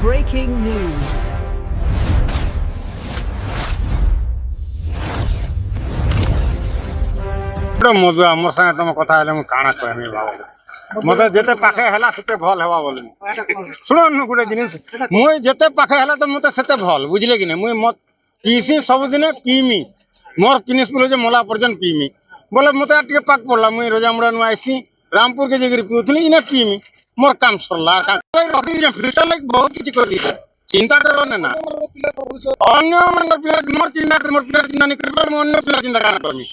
Breaking news. मधु आम संगे तुम कथा काଣା कहमी बाबा मत जिते पाखे है से भल हवा बोल शुण गोटे जिन मुई जिते पाखे है तो मत से भल बुझले कि नहीं मुई मत पीसी सबुदिन पीमी मोर प्रिंसिपल मला पर्यटन पीमी बोले मत टे पाक पड़ा मुई रजामुड़ा नु आईसी रामपुर के जगह पीऊली इना पीमी मोर काम सरला फ्यूचर लगे बहुत किसी कर दी चिंता करो ना अन्य मोर चिंता मोर पिला चिंता नहीं कर अन्य पिला चिंता क्या करमी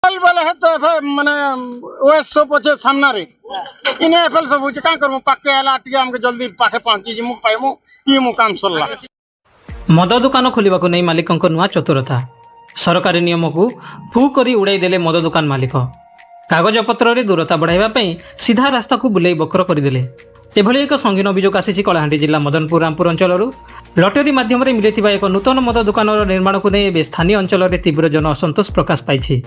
बोले है तो माने ओएस सब पछे सामना रे इने एफएल सब होचे का करमु पाके आला टिके हमके जल्दी पाखे पहुंची जिमु पाइमु पीमु काम सरला मद दुकान खोलिबाकू नै मालिकंक नुआ चतुरता सरकारी नियम को फू करी उड़ाई देले मद दुकान मालिक कागज पत्र रे दूरता बढ़ाइबा पई सीधा रास्ता को बुलाई बकर करदेले एभली एक संगीन अभियोग आसी कलाहांडी जिला मदनपुर रामपुर अंचल लटरी माध्यम मिलता एक नूतन मद दुकान निर्माण को नहीं स्थानीय अंचल में तीव्र जन असंतोष प्रकाश पाई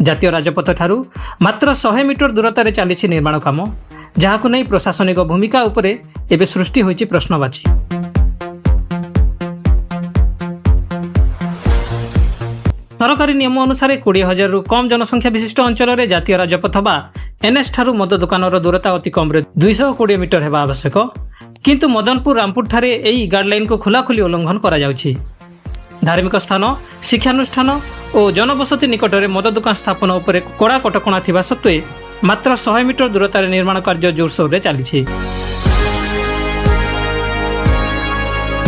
जातीय राजपथ ठारू मात्र 100 मीटर दूरतार चली निर्माण काम जहां नहीं प्रशासनिक भूमिका उपरे एबे सृष्टि होइछि प्रश्नवाची। सरकारी नियम अनुसार 20,000 रु कम जनसंख्या विशिष्ट अंचल में जातीय राजपथ बा एनएच ठारू मद दुकान दूरता अति कम 220 मीटर हेबा आवश्यक किंतु मदनपुर रामपुर ठारे एई गाइडलाइन को खोलाखोली उल्लंघन करा जाउछि। धार्मिक स्थान शिक्षानुष्ठान और जनबसति निकट में मद दुकान स्थापन उपर कड़ा कटकणा थिबा सत्वे मात्र 100 मीटर दूरतार निर्माण कार्य जोरसोर चली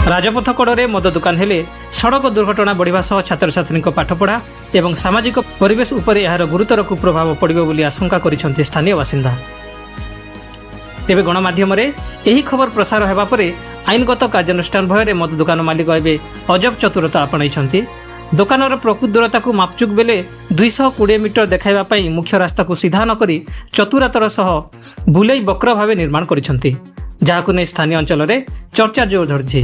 राजपथ कड़े मद दुकान हेले सड़क दुर्घटना बढ़िबा सह छात्र छात्री पाठपढ़ा एवं सामाजिक परिवेश उपर यार गुरुतर कुप्रभाव पड़िबो बोली आशंका करिसेंति स्थानीय बासिंदा। तेबे गणमाध्यम यही खबर प्रसार हेबा परे आईनगत कार्यानुष्ठान भय मद दुकान मालिक एवं अजब चतुरता आपणाई दुकानर प्रकृत दूरता को मापचुक बेले 220 मीटर देखाइबा मुख्य रास्ता को सीधा नक चतुरातर सह बुलाई बक्र भाव निर्माण करिसेंति जहां नहीं स्थानीय अंचल में चर्चा जोर धरी।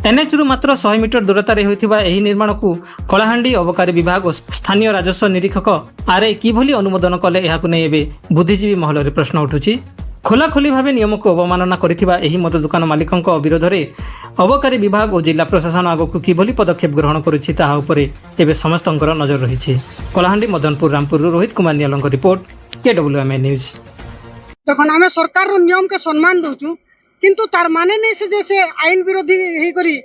एनएच रु मात्र 100 मीटर दूरतार होइथिबा एही निर्माण को कलाहांडी अबकारी विभाग और स्थानीय राजस्व निरीक्षक आरआई किभली अनुमोदन कले एहाकु नै एबे बुद्धिजीवी महल में प्रश्न उठुछि। खोलाखोली भाव नियम को अवमानना करिथिबा एही मद दुकान मालिकंक विरोध में अबकारी विभाग और जिला प्रशासन आगक किभली पदक्षेप ग्रहण करुछि ताहा उपरे एबे समस्तंकर नजर रहिछि। कलाहांडी मदनपुर रामपुर रोहित कुमार नियालंक रिपोर्ट केडब्ल्यूएमए न्यूज। देखो आम सरकार नियम के सम्मान दौचु किंतु तार माने नहीं से जैसे आईन विरोधी ही करी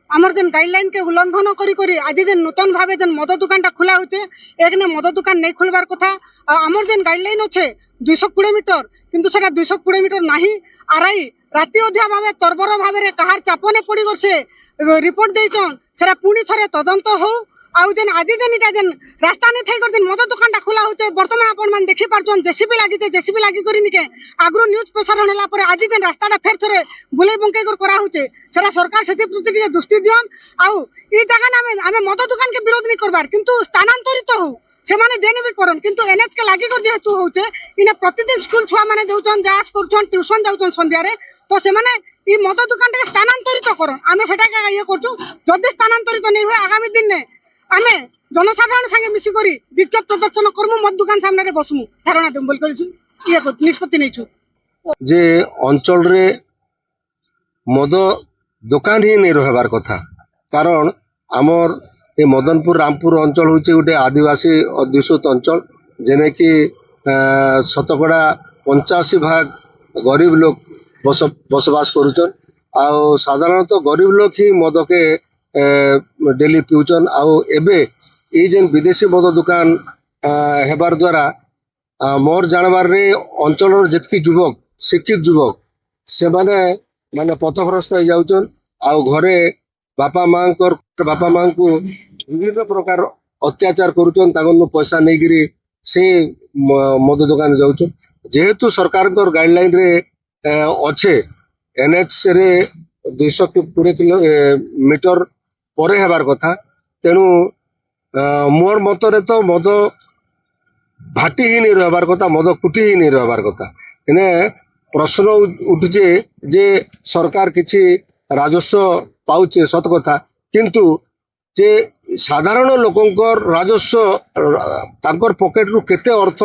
आमर जेन गाइडलाइन के उल्लंघन करी आज जेन नूतन भावे जेन मद दुकान टा खुला होचे एक ने मद दुकान नहीं खुलबार कथा आमर जेन गाइडलाइन अच्छे 220 मीटर किंतु सेटा 220 मीटर नाही आरआई राति अध्या भावे तरबर भावे कहार चापने पड़ी गसे रिपोर्ट देइछन सेटा पुणी थरे तदंत हो आउ जेन आज जेन इटा जेन रास्ता ने थाई कर जेन मद दुकान टा खुला होचे वर्तमान आपण मान देखि पारछन जेसीबी लागी करी निके आग्रो न्यूज प्रसारण होला परे आज जेन रास्ता टा फेर थरे बुले बंके कर करा होचे सेटा सरकार सेति प्रति के दृष्टि दियन आउ ई जगह ना हमें मद दुकान के विरोध नहीं करबार किंतु स्थानांतरित हो से माने जेने भी करन किंतु एनएच के लागी कर जेहेतु होचे इने प्रतिदिन स्कूल छुआ माने जाउछन जास करछन ट्यूशन जाउछन संध्या रे तो से माने ई मद दुकान के स्थानांतरित करन आमे सेटा का ये करछु जदि स्थानांतरित नहीं हुए आगामी दिन ने आमे जनसाधारण संगे मिसी करी विक्षोभ प्रदर्शन करमु मद दुकान सामने रे बसमु धारणा देम बोल करिछु ये निष्पत्ति नैछु जे अंचल रे मद दुकान ही नहीं रहबार कथा कारण आमर ये मदनपुर रामपुर अंचल हूँ गोटे आदिवासी अध्युषित अंचल जेने कि शतकड़ा 85% गरीब लोग बसवास करुचन आउ साधारणतः गरीब लोग ही मद के डेली पीउचन आउ एबे ये जेन विदेशी मद दुकान हेबार द्वारा मोर जानबार रे अंचल जितकी युवक शिक्षित युवक से माने पथभ्रष्ट हो जाउचन आउ घरे बापा माँ को विभिन्न प्रकार अत्याचार करुचन ताकन पैसा नहीं गिरी से मद दुकान जाउचन जेहेतु सरकार गाइडलाइन रे अच्छे एनएच रे 220 मीटर परे हेबार कथा तेणु मोर मतरे तो मद भाटी ही नहीं रहबार कथा मद कुटी ही नहीं रहबार कथा इने प्रश्न उठुचे जे सरकार किछि राजस्व पाउचे सत कथा किंतु जे साधारण लोकंकर राजस्व तांकर पॉकेट रु केते अर्थ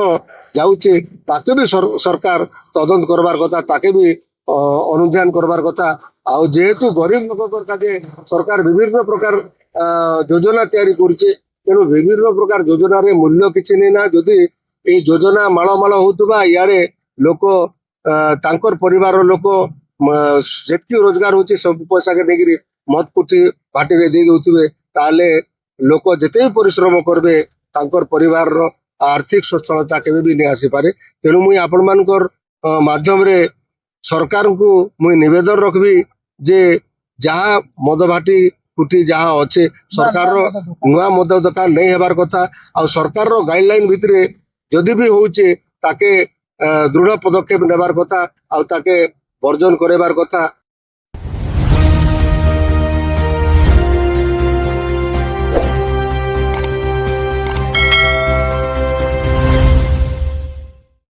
जाउचे ताके भी सरकार तदंत करबार कथा ताके भी ଅନୁଧ୍ୟାନ କରବାର କଥା। ଆଉ ଯେହେତୁ ଗରିବ ଲୋକଙ୍କର କାଜେ ସରକାର ବିଭିନ୍ନ ପ୍ରକାର ଯୋଜନା ତିଆରି କରୁଛେ, ତେଣୁ ବିଭିନ୍ନ ପ୍ରକାର ଯୋଜନାରେ ମୂଲ୍ୟ କିଛି ନେଇ ନା। ଯଦି ଏଇ ଯୋଜନା ମାଳ ମାଳ ହଉଥିବା ଇଆଡେ ଲୋକ ତାଙ୍କର ପରିବାର ଲୋକ ଯେତିକି ରୋଜଗାର ହଉଛି ସବୁ ପଇସାକେ ନେଇକିରି ମଦ କୁଟି ପାଟିରେ ଦେଇ ଦଉଥିବେ, ତାହେଲେ ଲୋକ ଯେତେ ବି ପରିଶ୍ରମ କରିବେ ତାଙ୍କର ପରିବାରର ଆର୍ଥିକ ସଚ୍ଛଳତା କେବେ ବି ନେଇ ଆସିପାରେ। ତେଣୁ ମୁଇଁ ଆପଣମାନଙ୍କର ମାଧ୍ୟମରେ ସରକାରଙ୍କୁ ମୁଇଁ ନିବେଦନ ରଖିବି ଯେ ଯାହା ମଦ ଭାଟି କୁଟି ଯାହା ଅଛେ ସରକାରର ନୂଆ ମଦ ଦୋକାନ ନେଇ ହେବାର କଥା। ଆଉ ସରକାରର ଗାଇଡଲାଇନ ଭିତରେ ଯଦି ବି ହଉଛେ ତାକେ ଦୃଢ ପଦକ୍ଷେପ ନେବାର କଥା ଆଉ ତାକେ ବର୍ଜନ କରାଇବାର କଥା।